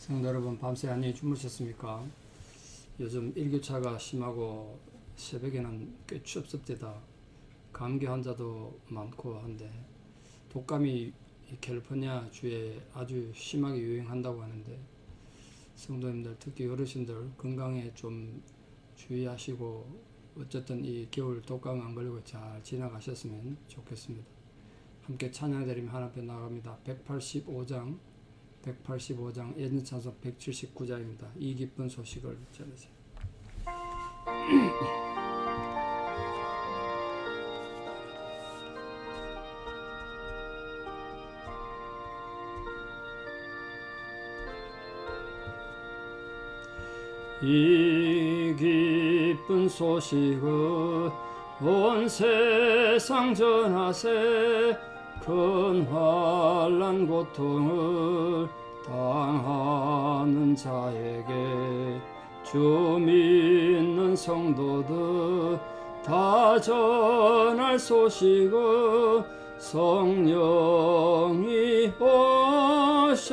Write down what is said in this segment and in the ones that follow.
성도 여러분, 밤새 안녕히 주무셨습니까? 요즘 일교차가 심하고 새벽에는 꽤 춥습니다. 감기 환자도 많고 한데 독감이 캘리포니아 주에 아주 심하게 유행한다고 하는데 성도님들, 특히 어르신들 건강에 좀 주의하시고 어쨌든 이 겨울 독감 안 걸리고 잘 지나가셨으면 좋겠습니다. 함께 찬양드리며 하나님 앞에 나갑니다. 185장 예전찬송 179장입니다. 이 기쁜 소식을 전하세요. 이 기쁜 소식을 온 세상 전하세. 큰 환난 고통을 당하는 자에게 주 믿는 성도들 다 전할 소식을 성령이 오셨네.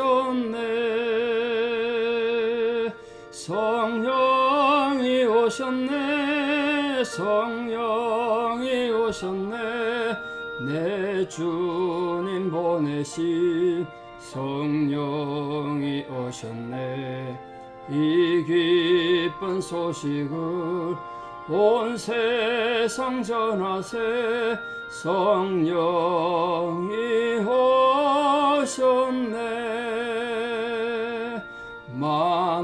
성령이 오셨네. 성령이 오셨네. 내 주님 보내신 성령이 오셨네. 이 기쁜 소식을 온 세상 전하세. 성령이 오셨네. 만왕의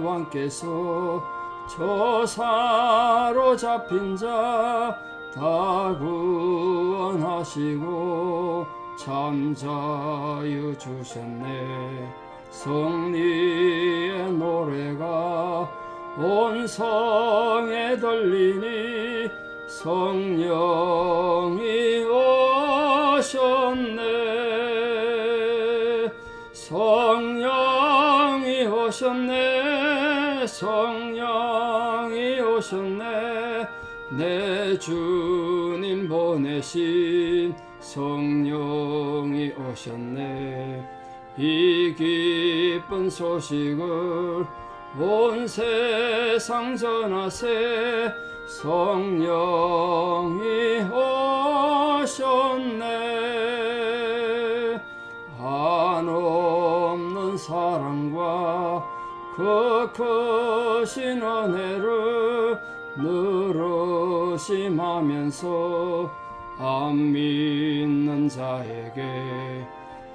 왕께서 저 사로잡힌 자 다 구원하시고 참 자유 주셨네. 승리의 노래가 온 성에 들리니 성령이 오셨네. 성령이 오셨네. 성령이 오셨네. 내 주님 보내신 성령이 오셨네. 이 기쁜 소식을 온 세상 전하세. 성령이 오셨네. 한없는 사랑과 그 크신 은혜를 늘으심하면서 안 믿는 자에게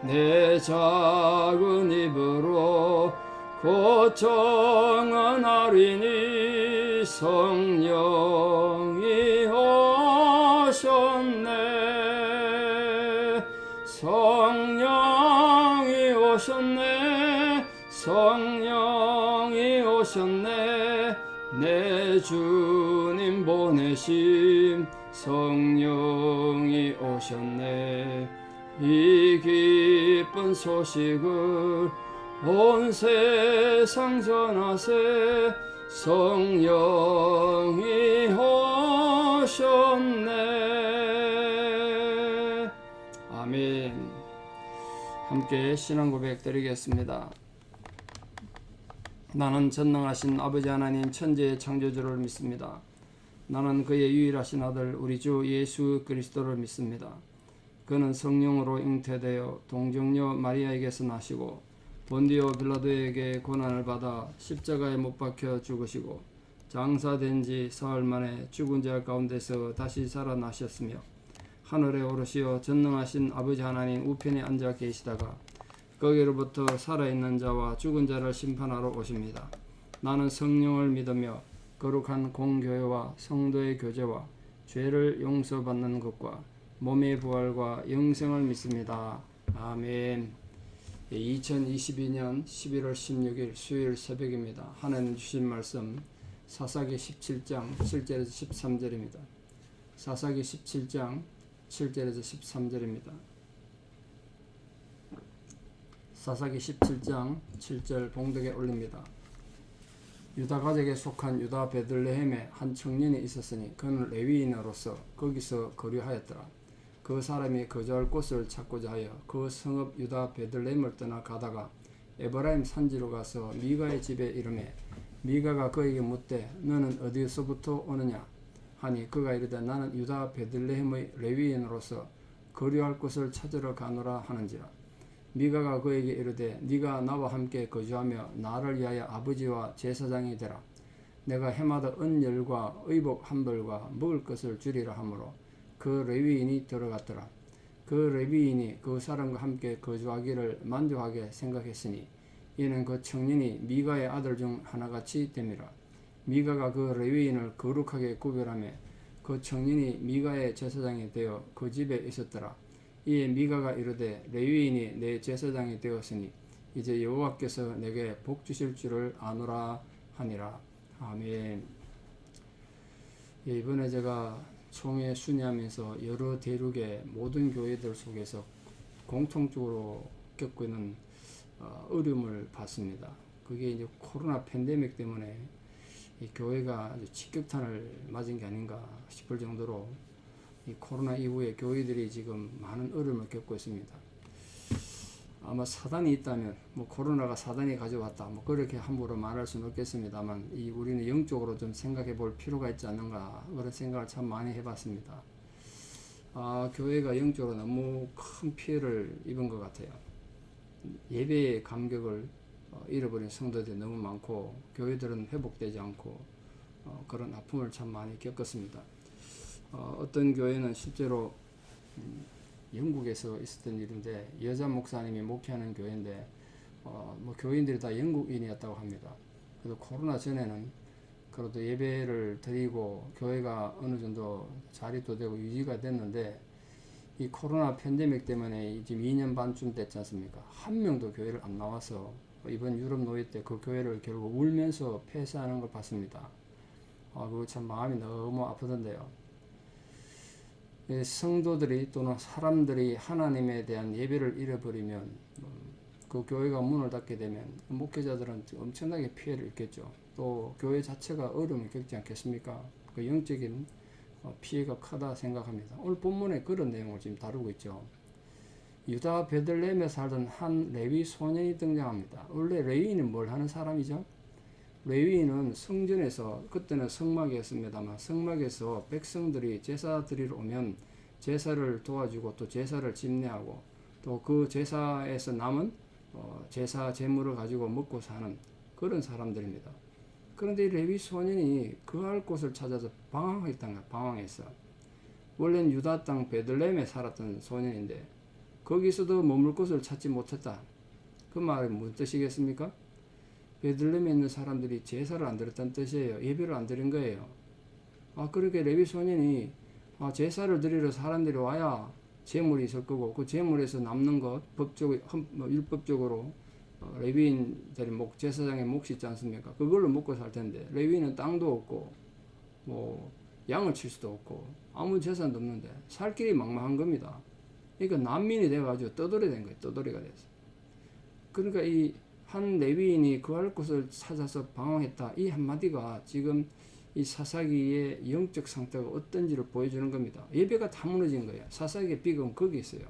내 작은 입으로 곧 정언하리니 성령이 오셨네. 성령이 오셨네. 성령이 오셨네. 내 주님 보내심 성령이 오셨네. 이 기쁜 소식을 온 세상 전하세. 성령이 오셨네. 아멘. 함께 신앙 고백 드리겠습니다. 나는 전능하신 아버지 하나님 천지의 창조주를 믿습니다. 나는 그의 유일하신 아들 우리 주 예수 그리스도를 믿습니다. 그는 성령으로 잉태되어 동정녀 마리아에게서 나시고 본디오 빌라도에게 고난을 받아 십자가에 못 박혀 죽으시고 장사된 지 사흘 만에 죽은 자 가운데서 다시 살아나셨으며 하늘에 오르시어 전능하신 아버지 하나님 우편에 앉아 계시다가 거기로부터 살아있는 자와 죽은 자를 심판하러 오십니다. 나는 성령을 믿으며 거룩한 공교회와 성도의 교제와 죄를 용서받는 것과 몸의 부활과 영생을 믿습니다. 아멘. 2022년 11월 16일 수요일 새벽입니다. 하나님 주신 말씀 사사기 17장 7절에서 13절입니다. 사사기 17장 7절에서 13절입니다. 사사기 17장 7절 봉독에 올립니다. 유다 가족에 속한 유다 베들레헴에 한 청년이 있었으니 그는 레위인으로서 거기서 거류하였더라. 그 사람이 거주할 곳을 찾고자 하여 그 성읍 유다 베들레헴을 떠나 가다가 에브라임 산지로 가서 미가의 집에 이르매 미가가 그에게 묻되 너는 어디서부터 오느냐 하니 그가 이르되 나는 유다 베들레헴의 레위인으로서 거류할 곳을 찾으러 가노라 하는지라. 미가가 그에게 이르되 네가 나와 함께 거주하며 나를 위하여 아버지와 제사장이 되라. 내가 해마다 은열과 의복 한 벌과 먹을 것을 주리라 하므로 그 레위인이 들어갔더라. 그 레위인이 그 사람과 함께 거주하기를 만족하게 생각했으니 이는 그 청년이 미가의 아들 중 하나같이 됨이라. 미가가 그 레위인을 거룩하게 구별하며 그 청년이 미가의 제사장이 되어 그 집에 있었더라. 이에 미가가 이르되 레위인이 내 제사장이 되었으니 이제 여호와께서 내게 복 주실 줄을 아노라 하니라. 아멘. 이번에 제가 총회 순회하면서 여러 대륙의 모든 교회들 속에서 공통적으로 겪고 있는 어려움을 봤습니다. 그게 이제 코로나 팬데믹 때문에 이 교회가 아주 직격탄을 맞은 게 아닌가 싶을 정도로 이 코로나 이후에 교회들이 지금 많은 어려움을 겪고 있습니다. 아마 사단이 있다면 코로나가 사단이 가져왔다 그렇게 함부로 말할 수는 없겠습니다만 우리는 영적으로 좀 생각해 볼 필요가 있지 않는가 그런 생각을 참 많이 해봤습니다. 교회가 영적으로 너무 큰 피해를 입은 것 같아요. 예배의 감격을 잃어버린 성도들이 너무 많고 교회들은 회복되지 않고 그런 아픔을 참 많이 겪었습니다. 어떤 교회는 실제로 영국에서 있었던 일인데 여자 목사님이 목회하는 교회인데 교인들이 다 영국인이었다고 합니다. 그래도 코로나 전에는 그래도 예배를 드리고 교회가 어느 정도 자립도 되고 유지가 됐는데 이 코로나 팬데믹 때문에 지금 2년 반쯤 됐지 않습니까? 한 명도 교회를 안 나와서 이번 유럽 노예 때 그 교회를 결국 울면서 폐쇄하는 걸 봤습니다. 그거 참 마음이 너무 아프던데요. 성도들이 또는 사람들이 하나님에 대한 예배를 잃어버리면 그 교회가 문을 닫게 되면 목회자들은 엄청나게 피해를 입겠죠. 또 교회 자체가 어려움을 겪지 않겠습니까? 그 영적인 피해가 크다 생각합니다. 오늘 본문에 그런 내용을 지금 다루고 있죠. 유다 베들레헴에 살던 한 레위 소년이 등장합니다. 원래 레위인은 뭘 하는 사람이죠? 레위인은 성전에서, 그때는 성막이었습니다만 성막에서 백성들이 제사 드리러 오면 제사를 도와주고 또 제사를 집례하고 또 그 제사에서 남은 제사 제물을 가지고 먹고 사는 그런 사람들입니다. 그런데 이 레위 소년이 거할 곳을 찾아서 방황했어. 원래는 유다 땅 베들레헴에 살았던 소년인데 거기서도 머물 곳을 찾지 못했다. 그 말은 무슨 뜻이겠습니까? 베들레헴에 있는 사람들이 제사를 안 드렸다는 뜻이에요. 예배를 안 드린 거예요. 그렇게 레위 소년이 제사를 드리러 사람들이 와야 제물이 있을 거고 그 제물에서 남는 것 율법적으로 레위인들이 제사장의 몫이 있지 않습니까? 그걸로 먹고 살 텐데 레위인은 땅도 없고 양을 칠 수도 없고 아무 재산도 없는데 살 길이 막막한 겁니다. 그러니까 난민이 돼가지고 떠돌이 된 거예요. 떠돌이가 돼서. 그러니까 이 한 레위인이 거할 곳을 찾아서 방황했다. 이 한마디가 지금 이 사사기의 영적 상태가 어떤지를 보여주는 겁니다. 예배가 다 무너진 거예요. 사사기의 비극은 거기 있어요.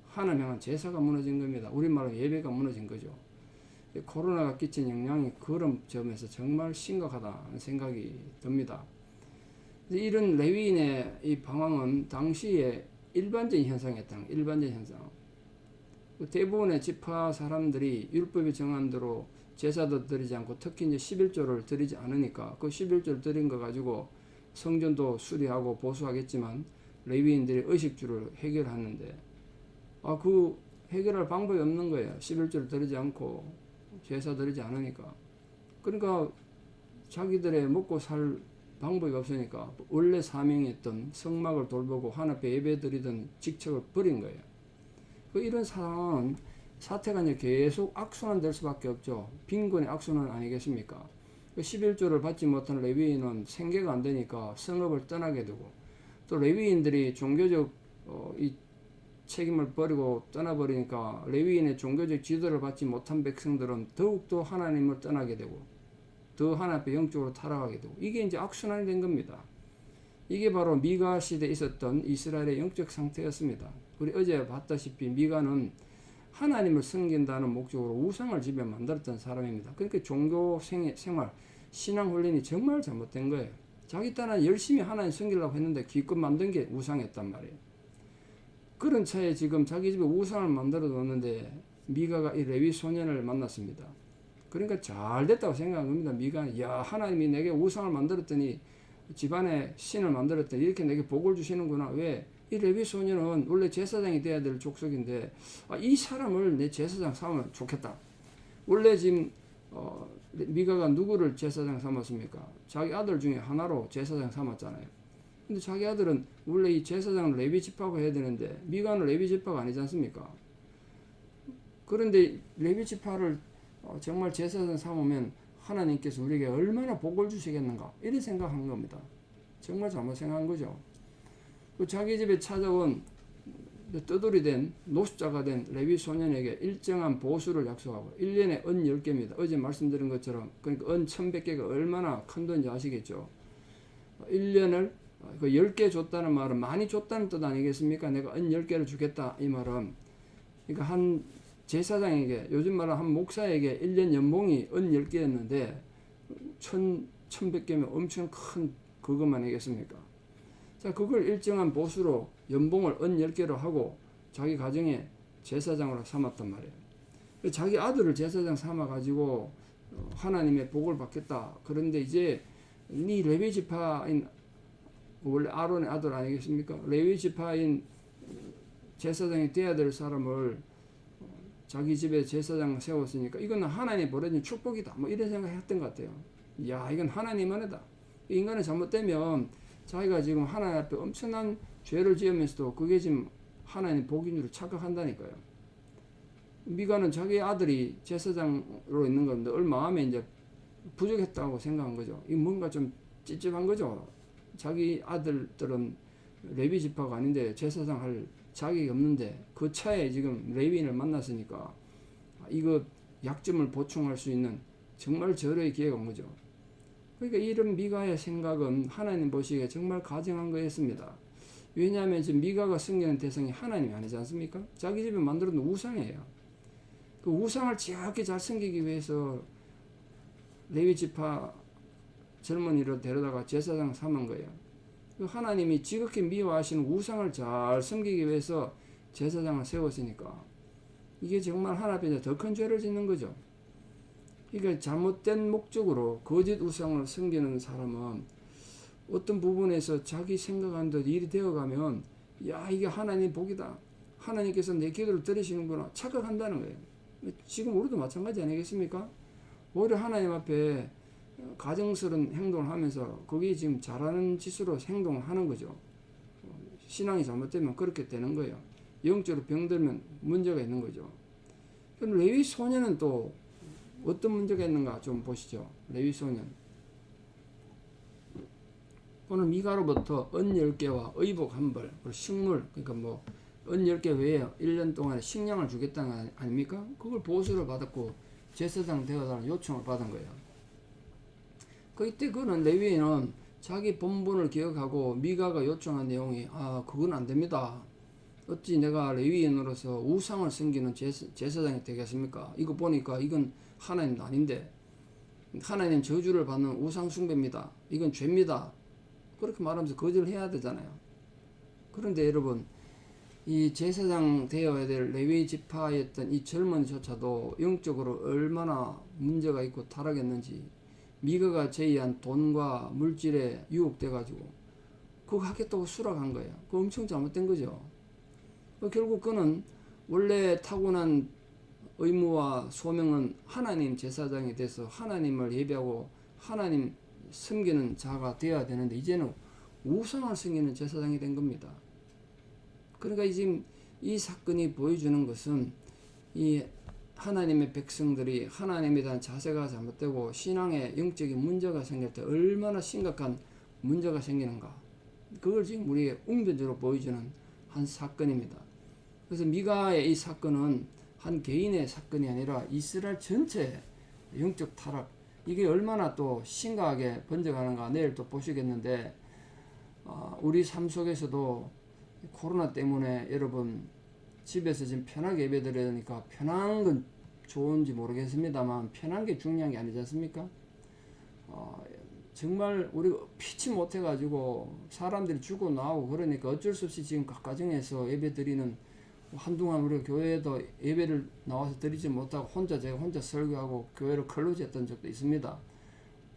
하나님 향한 제사가 무너진 겁니다. 우리말로 예배가 무너진 거죠. 코로나가 끼친 영향이 그런 점에서 정말 심각하다는 생각이 듭니다. 이런 레위인의 이 방황은 당시에 일반적인 현상이었다. 일반적인 현상. 대부분의 지파 사람들이 율법이 정한 대로 제사도 드리지 않고 특히 이제 11조를 드리지 않으니까 그 11조를 드린 거 가지고 성전도 수리하고 보수하겠지만 레위인들이 의식주를 해결하는데 그 해결할 방법이 없는 거예요. 11조를 드리지 않고 제사 드리지 않으니까. 그러니까 자기들의 먹고 살 방법이 없으니까 원래 사명했던 성막을 돌보고 하나님 앞에 예배 드리던 직책을 버린 거예요. 이런 상황은 사태가 이제 계속 악순환될 수밖에 없죠. 빈곤의 악순환 아니겠습니까? 11조를 받지 못한 레위인은 생계가 안 되니까 성읍을 떠나게 되고 또 레위인들이 종교적 이 책임을 버리고 떠나버리니까 레위인의 종교적 지도를 받지 못한 백성들은 더욱더 하나님을 떠나게 되고 더 하나님 앞에 영적으로 타락하게 되고 이게 이제 악순환이 된 겁니다. 이게 바로 미가 시대에 있었던 이스라엘의 영적 상태였습니다. 우리 어제 봤다시피 미가는 하나님을 섬긴다는 목적으로 우상을 집에 만들었던 사람입니다. 그러니까 종교 생활, 신앙 훈련이 정말 잘못된 거예요. 자기 딴은 열심히 하나님 섬기려고 했는데 기껏 만든 게 우상이었단 말이에요. 그런 차에 지금 자기 집에 우상을 만들어 놓는데 미가가 이 레위 소년을 만났습니다. 그러니까 잘 됐다고 생각합니다. 미가는 야, 하나님이 내게 우상을 만들었더니 집안에 신을 만들었더니 이렇게 내게 복을 주시는구나. 왜? 이 레위 소년은 원래 제사장이 돼야 될 족속인데 이 사람을 내 제사장 삼으면 좋겠다. 원래 지금 미가가 누구를 제사장 삼았습니까? 자기 아들 중에 하나로 제사장 삼았잖아요. 근데 자기 아들은 원래 이 제사장을 레위 지파가 해야 되는데 미가는 레위 지파가 아니지 않습니까? 그런데 레위 지파를 정말 제사장 삼으면 하나님께서 우리에게 얼마나 복을 주시겠는가 이런 생각한 겁니다. 정말 잘못 생각한 거죠. 자기 집에 찾아온 떠돌이 된 노숙자가 된 레위 소년에게 일정한 보수를 약속하고 1년에 은 10개입니다. 어제 말씀드린 것처럼 그러니까 은 1100개가 얼마나 큰 돈인지 아시겠죠. 1년을 그 10개 줬다는 말은 많이 줬다는 뜻 아니겠습니까? 내가 은 10개를 주겠다 이 말은 그러니까 한 제사장에게 요즘 말로 한 목사에게 1년 연봉이 은 10개였는데 1100개면 엄청 큰 그것만 아니겠습니까? 자, 그걸 일정한 보수로 연봉을 은 10개로 하고 자기 가정에 제사장으로 삼았단 말이에요. 자기 아들을 제사장 삼아가지고 하나님의 복을 받겠다. 그런데 이제 네 레위 지파인 원래 아론의 아들 아니겠습니까? 레위 지파인 제사장이 돼야 될 사람을 자기 집에 제사장 세웠으니까 이건 하나님이 보내준 축복이다. 뭐 이런 생각했던 것 같아요. 야, 이건 하나님 은혜다. 인간이 잘못되면 자기가 지금 하나님 앞에 엄청난 죄를 지으면서도 그게 지금 하나님 복인 줄 착각한다니까요. 미가는 자기 아들이 제사장으로 있는 건데 얼마 마음에 이제 부족했다고 생각한 거죠. 이 뭔가 좀 찝찝한 거죠. 자기 아들들은 레위 지파가 아닌데 제사장 할 자격이 없는데 그 차에 지금 레위인을 만났으니까 이거 약점을 보충할 수 있는 정말 절호의 기회가 온 거죠. 그러니까 이런 미가의 생각은 하나님 보시기에 정말 가증한 거였습니다. 왜냐하면 지금 미가가 섬기는 대상이 하나님이 아니지 않습니까? 자기 집에 만들어 놓은 우상이에요. 그 우상을 지극히 잘 섬기기 위해서 레위 지파 젊은이를 데려다가 제사장 삼은 거예요. 하나님이 지극히 미워하시는 우상을 잘 섬기기 위해서 제사장을 세웠으니까 이게 정말 하나님 앞에 더 큰 죄를 짓는 거죠. 그러니까 잘못된 목적으로 거짓 우상을 섬기는 사람은 어떤 부분에서 자기 생각한 대로 일이 되어가면 야, 이게 하나님 복이다. 하나님께서 내 기도를 들으시는구나 착각한다는 거예요. 지금 우리도 마찬가지 아니겠습니까? 오히려 하나님 앞에 가증스러운 행동을 하면서 그게 지금 잘하는 짓으로 행동을 하는 거죠. 신앙이 잘못되면 그렇게 되는 거예요. 영적으로 병들면 문제가 있는 거죠. 그럼 레위 소년은 또 어떤 문제가 있는가 좀 보시죠. 레위 소년. 오늘 미가로부터 은 10개와 의복 한 벌, 그리고 식물, 그러니까 뭐 은 10개 외에 1년 동안에 식량을 주겠다는 거 아닙니까? 그걸 보수를 받았고 제사장 되어달라는 요청을 받은 거예요. 그때 그는 레위인은 자기 본분을 기억하고 미가가 요청한 내용이 그건 안 됩니다. 어찌 내가 레위인으로서 우상을 섬기는 제사장이 되겠습니까? 이거 보니까 이건 하나님도 아닌데 하나님 저주를 받는 우상 숭배입니다. 이건 죄입니다. 그렇게 말하면서 거절을 해야 되잖아요. 그런데 여러분 이 제사장 되어야 될 레위 지파였던 이 젊은이조차도 영적으로 얼마나 문제가 있고 타락했는지 미가가 제의한 돈과 물질에 유혹돼가지고 그거 하겠다고 수락한 거예요. 그거 엄청 잘못된 거죠. 결국 그는 원래 타고난 의무와 소명은 하나님 제사장이 돼서 하나님을 예배하고 하나님 섬기는 자가 되어야 되는데 이제는 우상을 섬기는 제사장이 된 겁니다. 그러니까 지금 이 사건이 보여주는 것은 이 하나님의 백성들이 하나님에 대한 자세가 잘못되고 신앙에 영적인 문제가 생길 때 얼마나 심각한 문제가 생기는가. 그걸 지금 우리에게 웅변적으로 보여주는 한 사건입니다. 그래서 미가의 이 사건은 한 개인의 사건이 아니라 이스라엘 전체 영적 타락, 이게 얼마나 또 심각하게 번져가는가 내일 또 보시겠는데 우리 삶 속에서도 코로나 때문에 여러분 집에서 지금 편하게 예배 드리니까 편한 건 좋은지 모르겠습니다만 편한 게 중요한 게 아니지 않습니까? 정말 우리가 피치 못해가지고 사람들이 죽고 나오고 그러니까 어쩔 수 없이 지금 각 가정에서 예배 드리는, 한동안 우리가 교회에도 예배를 나와서 드리지 못하고 제가 혼자 설교하고 교회를 클로즈했던 적도 있습니다.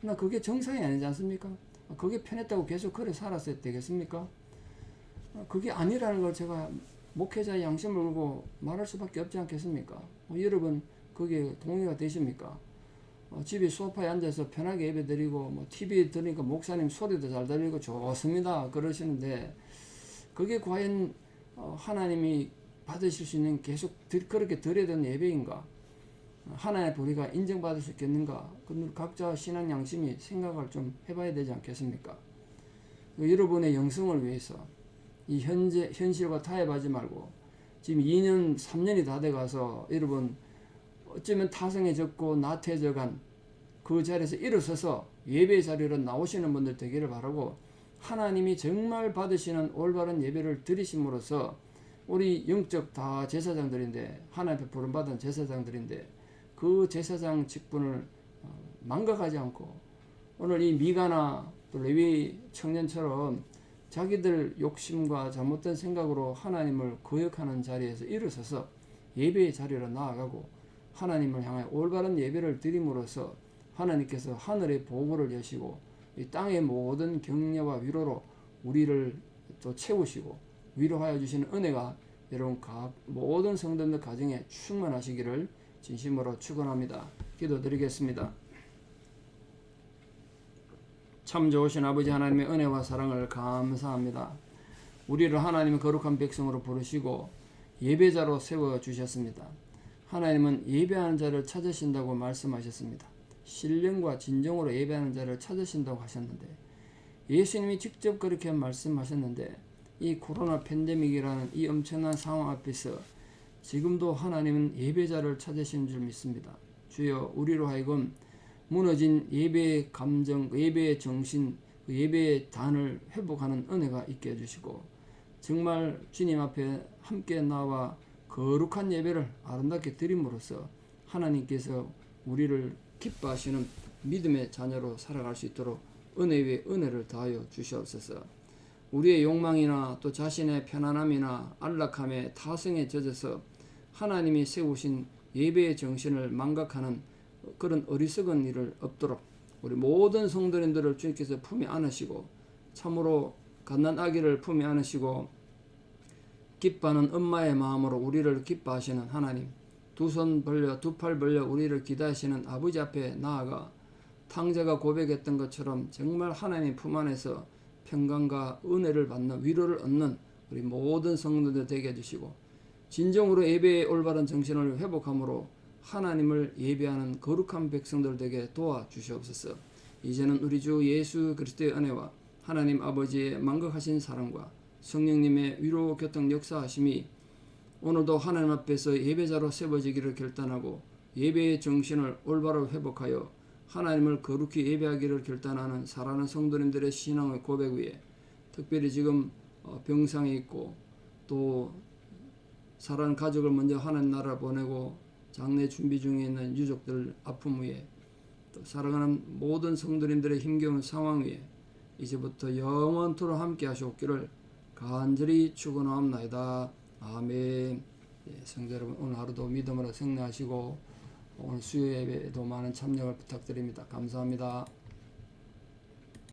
그러나 그게 정상이 아니지 않습니까? 그게 편했다고 계속 그래 살았어야 되겠습니까? 그게 아니라는 걸 제가 목회자의 양심을 걸고 말할 수밖에 없지 않겠습니까? 여러분 그게 동의가 되십니까? 집에 소파에 앉아서 편하게 예배 드리고 TV 들으니까 목사님 소리도 잘 들리고 좋습니다 그러시는데, 그게 과연 하나님이 받으실 수 있는, 계속 그렇게 드려야 되는 예배인가? 하나님의 우리가 인정받을 수 있겠는가? 각자 신앙 양심이 생각을 좀 해봐야 되지 않겠습니까? 여러분의 영성을 위해서 이 현실과 타협하지 말고, 지금 2년 3년이 다 돼가서 여러분 어쩌면 타성해졌고 나태해져간 그 자리에서 일어서서 예배 자리로 나오시는 분들 되기를 바라고, 하나님이 정말 받으시는 올바른 예배를 드리심으로써 우리 영적 다 제사장들인데, 하나님 앞에 부름받은 제사장들인데 그 제사장 직분을 망각하지 않고, 오늘 이 미가나 또 레위 청년처럼 자기들 욕심과 잘못된 생각으로 하나님을 거역하는 자리에서 일어서서 예배의 자리로 나아가고 하나님을 향해 올바른 예배를 드림으로써 하나님께서 하늘의 보고를 여시고 이 땅의 모든 격려와 위로로 우리를 또 채우시고 위로하여 주시는 은혜가 여러분 모든 성도들 가정에 충만하시기를 진심으로 축원합니다. 기도드리겠습니다. 참 좋으신 아버지 하나님의 은혜와 사랑을 감사합니다. 우리를 하나님의 거룩한 백성으로 부르시고 예배자로 세워주셨습니다. 하나님은 예배하는 자를 찾으신다고 말씀하셨습니다. 신령과 진정으로 예배하는 자를 찾으신다고 하셨는데, 예수님이 직접 그렇게 말씀하셨는데, 이 코로나 팬데믹이라는 이 엄청난 상황 앞에서 지금도 하나님은 예배자를 찾으시는 줄 믿습니다. 주여, 우리로 하여금 무너진 예배의 감정, 예배의 정신, 예배의 단을 회복하는 은혜가 있게 해주시고, 정말 주님 앞에 함께 나와 거룩한 예배를 아름답게 드림으로써 하나님께서 우리를 기뻐하시는 믿음의 자녀로 살아갈 수 있도록 은혜 위에 은혜를 더하여 주시옵소서. 우리의 욕망이나 또 자신의 편안함이나 안락함에 타성에 젖어서 하나님이 세우신 예배의 정신을 망각하는 그런 어리석은 일을 없도록 우리 모든 성도님들을 주님께서 품에 안으시고, 참으로 갓난 아기를 품에 안으시고 기뻐하는 엄마의 마음으로 우리를 기뻐하시는 하나님, 두 손 벌려 두 팔 벌려 우리를 기다리시는 아버지 앞에 나아가 탕자가 고백했던 것처럼 정말 하나님 품 안에서 평강과 은혜를 받는, 위로를 얻는 우리 모든 성도들 되게 해주시고, 진정으로 예배의 올바른 정신을 회복함으로 하나님을 예배하는 거룩한 백성들 되게 도와주시옵소서. 이제는 우리 주 예수 그리스도의 은혜와 하나님 아버지의 만극하신 사랑과 성령님의 위로 교통 역사하심이 오늘도 하나님 앞에서 예배자로 세워지기를 결단하고 예배의 정신을 올바로 회복하여 하나님을 거룩히 예배하기를 결단하는 사랑하는 성도님들의 신앙의 고백 위에, 특별히 지금 병상에 있고 또 사랑하는 가족을 먼저 하나님 나라 보내고 장례 준비 중에 있는 유족들 아픔 위에, 또 사랑하는 모든 성도님들의 힘겨운 상황 위에 이제부터 영원토록 함께 하시옵기를 간절히 축원하옵나이다. 아멘. 성도 여러분, 오늘 하루도 믿음으로 승리하시고 오늘 수요 예배에도 많은 참여를 부탁드립니다. 감사합니다.